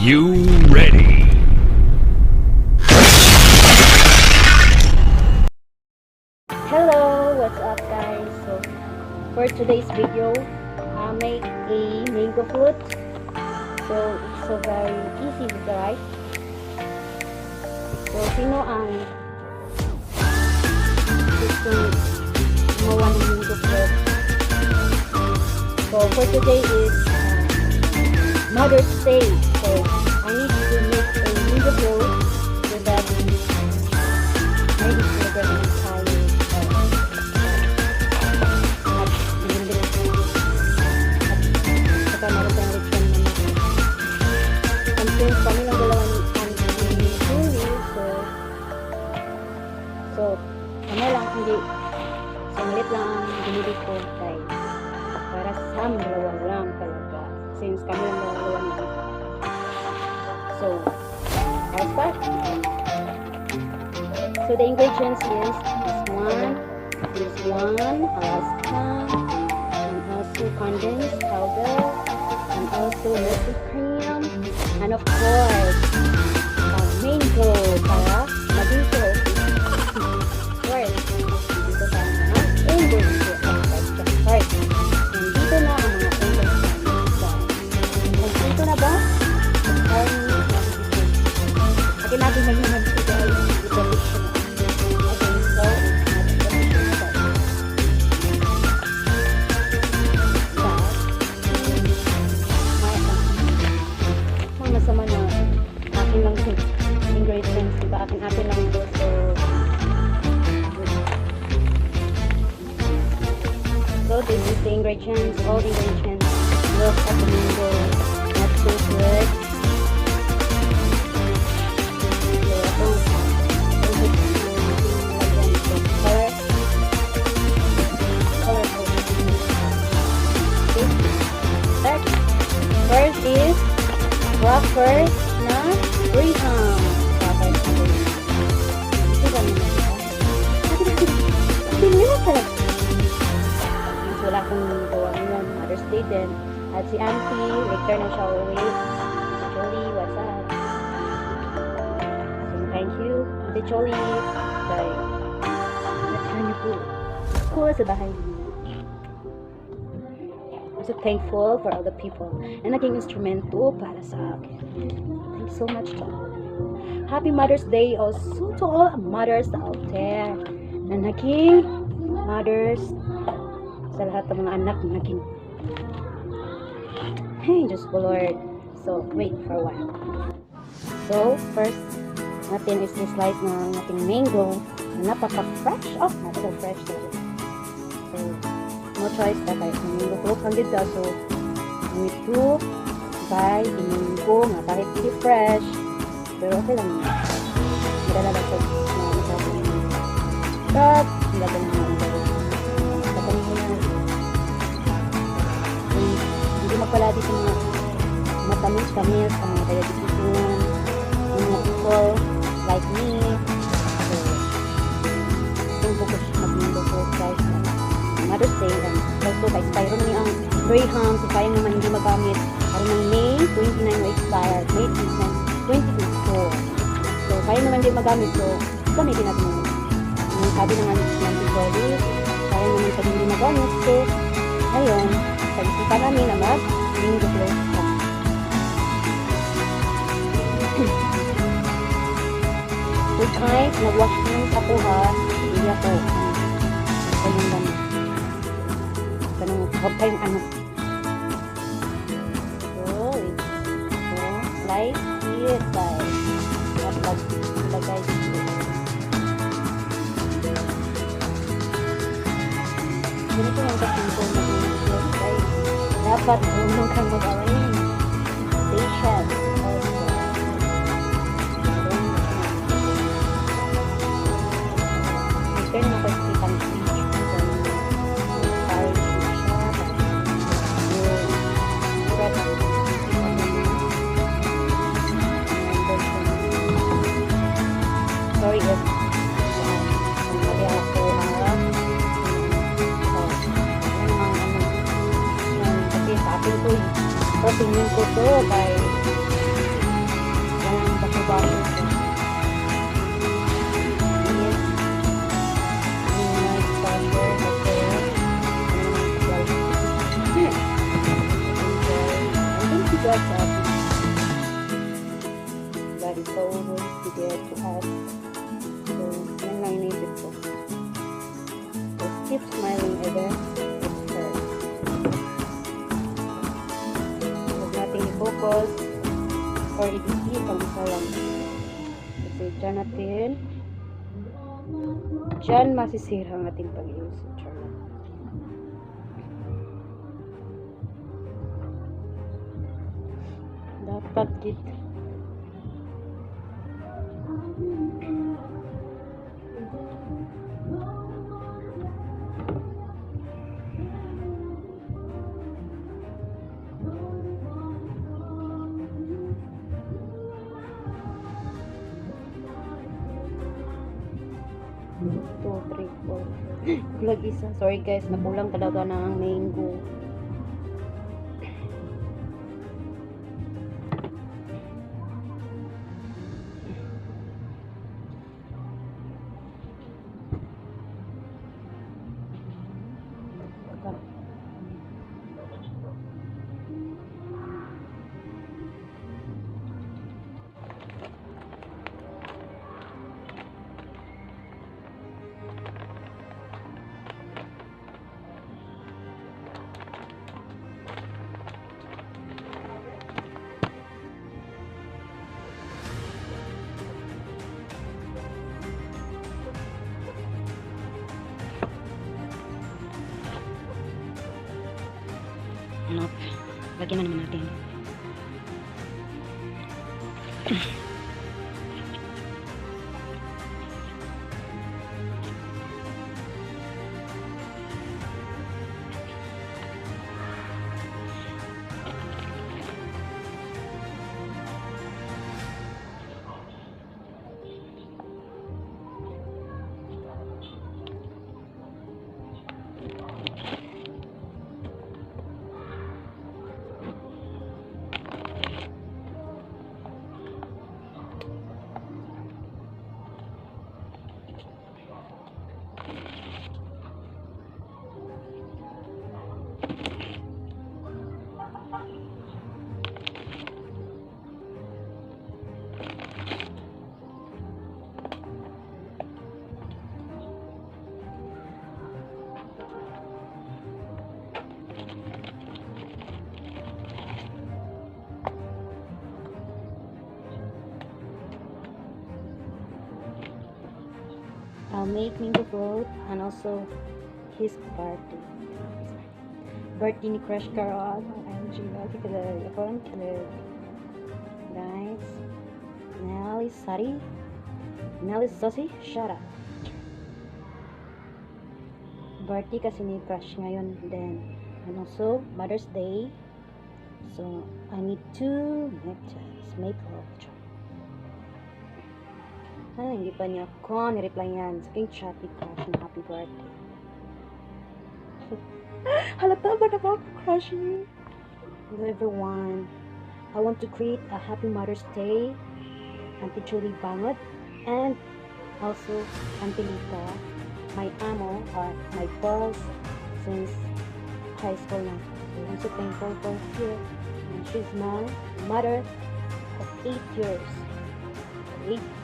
you ready? Hello, what's up guys? So for today's video, I'll make a mango float. So it's so very easy to try. So sino ang gustong gumawa ng mango float? So for today is Mother's Day. So I need to make a mango float so that I can celebrate an entire since kami lang dalawa ni Auntie Julie, so ano lang, hindi sanglit lang ang binili ko kay para sa dalawa lang talaga since kami lang dalawa ni so I'll start. So the ingredients is this one Alaska, and also condensed powder, and also milk cream, and of course mango para maging float. First, dito tayo mga ingredients. First, dito na ang mga ingredients. Dito na ba? Akin natin magiging guys. Ingredients, diba? Atin lang ito. So this is the ingredients, all the ingredients. Look at the mango, not so good. So first is Crackers na Graham. Wala akong gawa ngayon, Mother's Day din. At si Auntie, return na siya uwi. Si Jolie, what's up? So, thank you, Auntie Jolie. Dahil, return niyo po sa bahay niyo. I'm so thankful for all the people na naging instrumento para sa akin. Thank you so much to all. Happy Mother's Day also to all mothers out there na naging mothers sa lahat ng mga anak na naging hey, Diyos ko Lord. So, wait for a while. So, first natin is slice ng ating mango na napaka-fresh. Oh, not so fresh. So, no choice na tayo. Mango float ang dito. So, we need to buy the mango nga kahit hindi fresh. Pero okay lang yun. Madala lang sa masabi nyo. But, hindi lang naman ang gawin. Tapanin mo na. Hindi magpaladi sa mga matamis-tamis, sa mga diabetes, mga people like me. So, kung focus mag-mango float guys. Mother's Day, and also guys, styro na ang Graham, so sayang naman hindi magamit. Para ng May 29 expired, May 2024. So, kaya naman din magamit. So, gamitin natin yun. Ang sabi naman ng Bicoli, kaya naman sa hindi magamit. So, ayun, pag-isipan namin na mag-mango float. So, guys, nag-wash hands ako ha. Hindi ako. Kanyang gamit. Ganun, huwag kayong ano. Slice it guys. Lagay dito. Ganito yung kasimple na mag-float guys. Dapat unong kang mag-awin. Patient also. Return mo kasi kitang speech. Sorry if mali ako kasi sa akin to, opinion ko to kay basher ko. Yes. Yung nice basher. Okay. I think you guys are happy. That is so good to get to us. So, yan lang inisip ko. Just keep smiling, Eden. It's her. Huwag natin i-focus or i-isip ang isa lang. Kasi dyan natin, dyan masisira ang ating pag-iisip. Dapat dito. Two, three, four. Kulag isa. Sorry guys, nakulang talaga na ang mango. Ano, lagyan na naman natin. I'll make mango float and also his birthday. Birthday ni Crush Carol. OMG, lagi ka lang. Ako ang kilig. Guys. Nelly Sari. Nelly Sussy. Shut up. Birthday kasi ni Crush ngayon. Then, and also Mother's Day. So, I need to make love. Hindi pa niya ako ni-reply yan. Saking chatty Crush na happy birthday. Halata ba na ba ako, Crush? Hello everyone. I want to create a happy Mother's Day. Auntie Julie Bangot. And also Auntie Lita. My amo or my boss since high school na. So, I'm so thankful for her. And she's my mother of 8 years.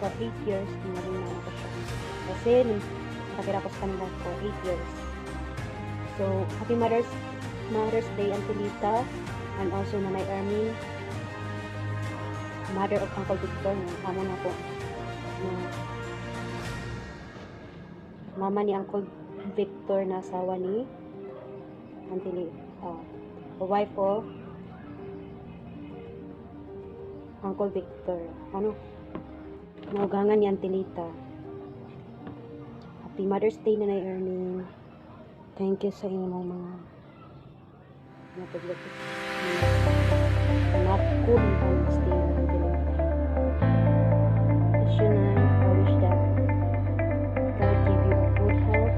For 8 years, naging mama ko siya. Kasi, nakatira ko sa kanila for 8 years. So, happy Mother's Day, Auntie Lita, and also Nanay Ermin, mother of Uncle Victor, amo na po. Mama ni Uncle Victor na asawa ni Auntie Lita. Wife of Uncle Victor. Naugangan ni Auntie Lita. Happy Mother's Day na Erning. Thank you sa inyong mga napaglapit. Anak ko, Mother's Day na Auntie Lita. Wish you na, I wish that God give you good health.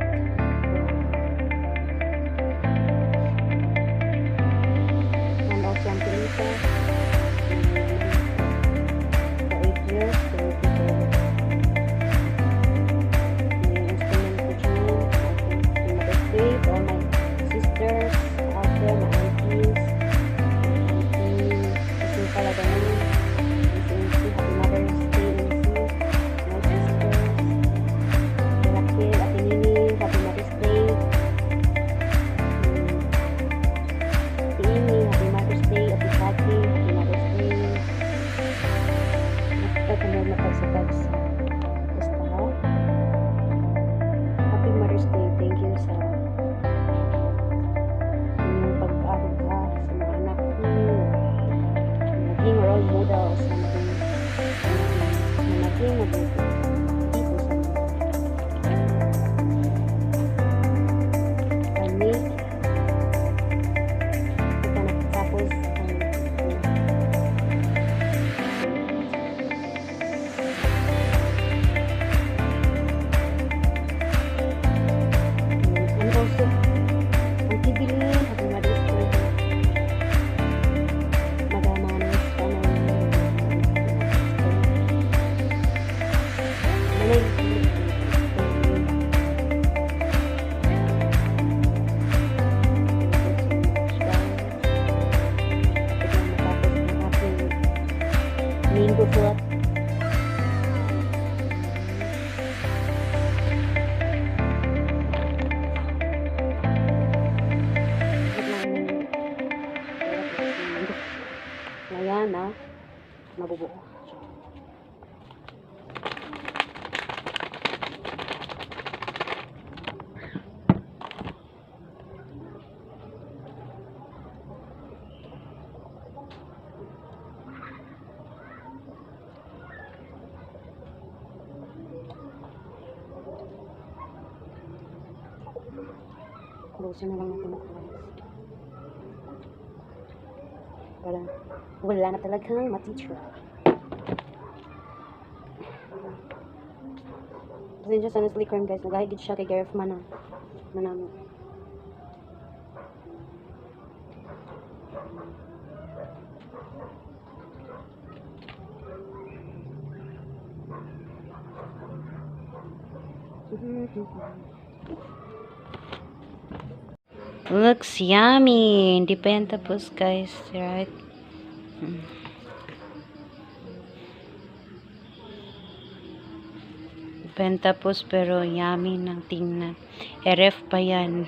And also Auntie Lita, for 8 years. Also, ang tibilin, at ma-disturb. Magamanis pa na Minggu buat ayan na mabubuo. Close na lang natin guys. Wala na talagang ma-teacher. Kasi dyan sa naslikern guys, nagahigid siya kay Gareth Manami. Looks yummy. Hindi pa yan tapos guys, right? Hindi pa yan tapos pero yummy ng tingnan. Ref pa yan.